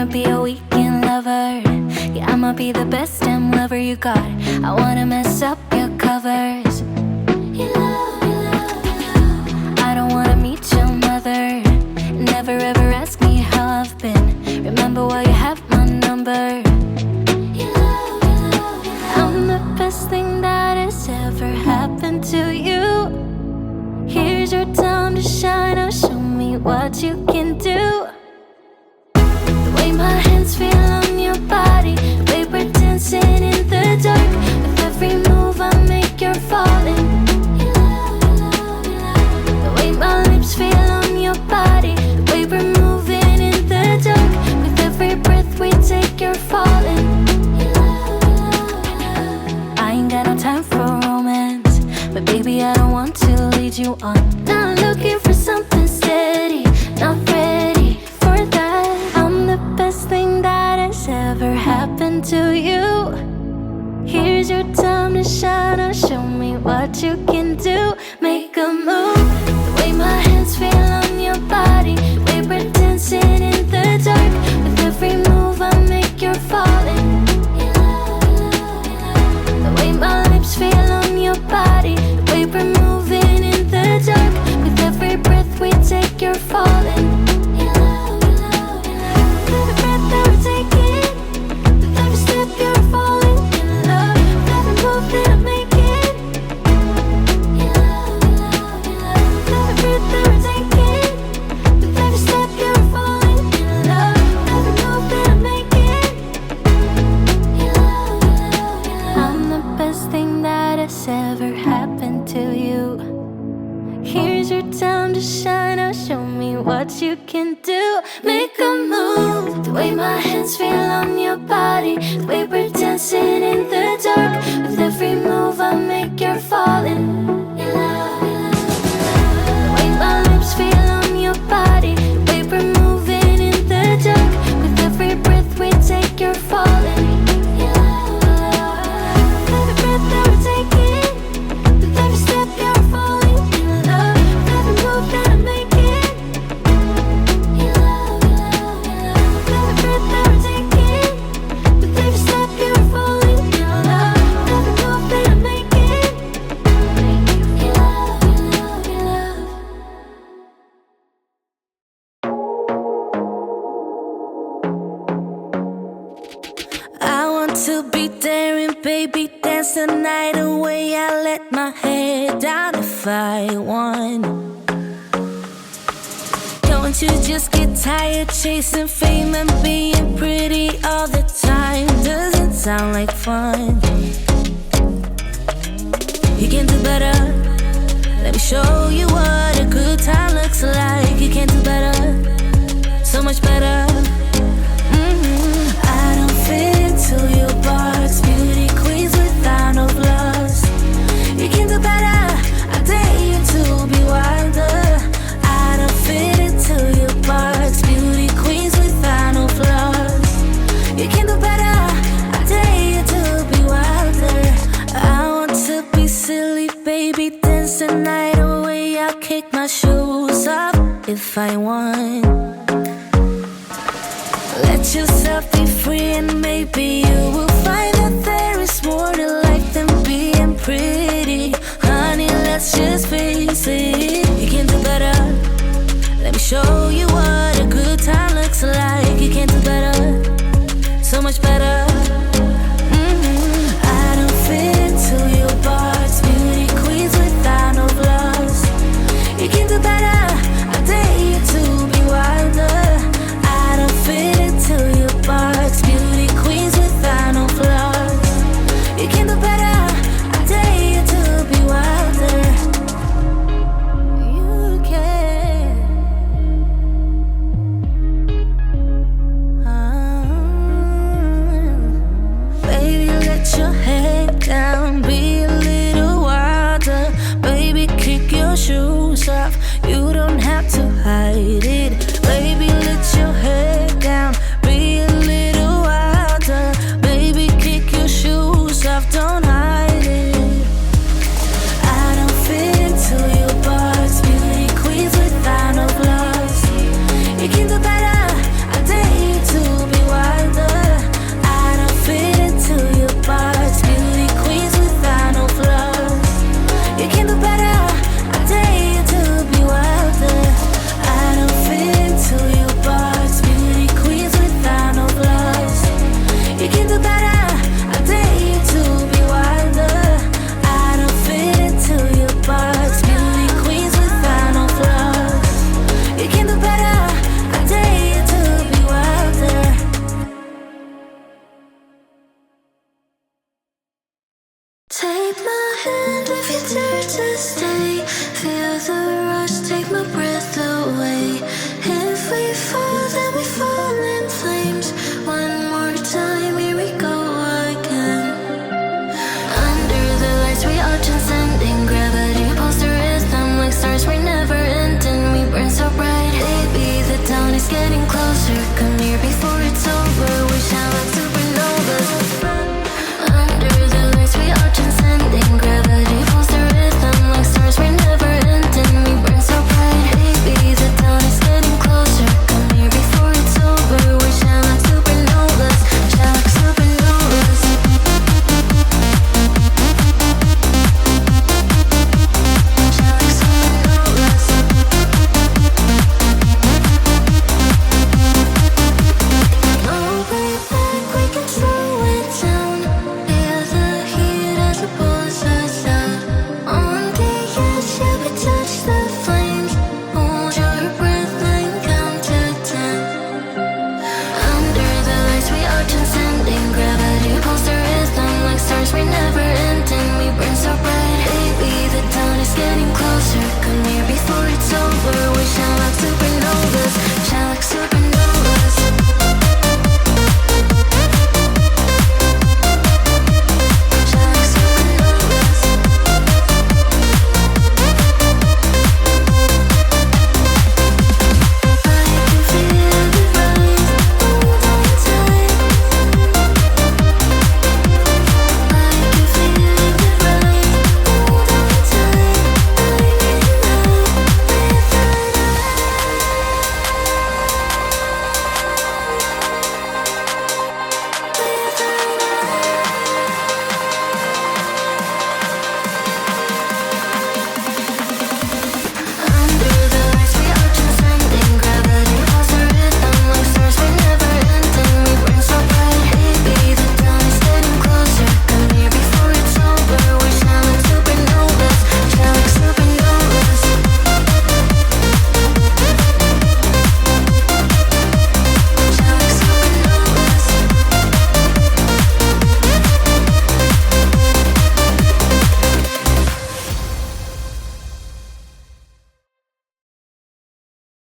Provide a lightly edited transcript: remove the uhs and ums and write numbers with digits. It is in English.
wanna be a weekend lover. Yeah, I'ma be the best damn lover you got. I wanna mess up your covers. I don't wanna meet your mother. Never ever ask me how I've been. Remember why you have my number. I'm the best thing that has ever happened to you. Here's your time to shine. Now show me what you can do. The way my hands feel on your body, the way we're dancing in the dark. With every move I make, you're falling. The way my lips feel on your body, the way we're moving in the dark. With every breath we take, you're falling. I ain't got no time for romance, but baby I don't want to lead you on. Not looking for something steady, not ready for that. I'm the best thing that has ever happened to you. Here's your time to shine. Now show me what you can do. Make a move. The way my hands feel on your body, the way we're dancing in the dark. With every move I make, you're falling. The way my lips feel on your body, the way we're moving in the dark. With every breath we take, you're falling. Every breath that we're taking, with every step you're falling in love. With every move that I'm making, can do. Make a move, the way my hands feel on your body, the way we're dancing in the dark. With every move I make, you're falling in love, in love, in love. The way my lips feel on your body, the way we're moving in the dark. With every breath we take, you're falling in love, in love. With every breath that we're taking, with every step you're falling in love. With every move that I'm making, in love, in love, in love. With every breath that we're taking, with every step you're falling in love. With every move that I'm making, in love, in love, in love. I want to be daring, baby, dance the night away. I let my head down if I won. Don't you just get tired chasing fame and being pretty all the time? Doesn't sound like fun. You can do better. Let me show you what a good time looks like. You can do better, so much better. I don't fit into your box, beauty queens without no flaws. You can do better, I dare you to be wilder. I don't fit into your box, beauty queens without no flaws. You can do better, I dare you to be wilder. I want to be silly, baby, dance the night away. I'll kick my shoes off if I want. Let yourself be free and maybe you will find that there is more to life than being pretty. Honey, let's just face it. You can do better. Let me show you what a good time looks like. You can do better, so much better. I don't fit into your box, beauty queens without no flaws. You can do better, I dare you to be wilder. I don't fit into your box, beauty queens without no flaws. You can do better, I dare you to be wilder. You can. Baby, let your head down, be a little wilder. Baby, kick your shoes off, you don't have to hide it. Baby, let your head down, be a little wilder. Baby, kick your shoes off, don't hide it. I don't fit into your box, beauty queens without no flaws. You can do better, I dare you to be wilder. I don't fit into your box, beauty queens without no flaws. You can do better, I dare you to be wilder. I don't fit into your box, beauty queens without no flaws. You can do better, I dare you to be wilder. I don't fit into your box, beauty queens without no flaws. You can do better, I dare you to be wilder. Take my hand if you dare to stay. Feel the rush, take my breath away. If we fall, then we fall in flames. One more time, here we go again. Under the lights, we are transcending. Gravity pulls the rhythm like stars, we never end. And we burn so bright. Baby, the dawn is getting closer. Come here before it's over.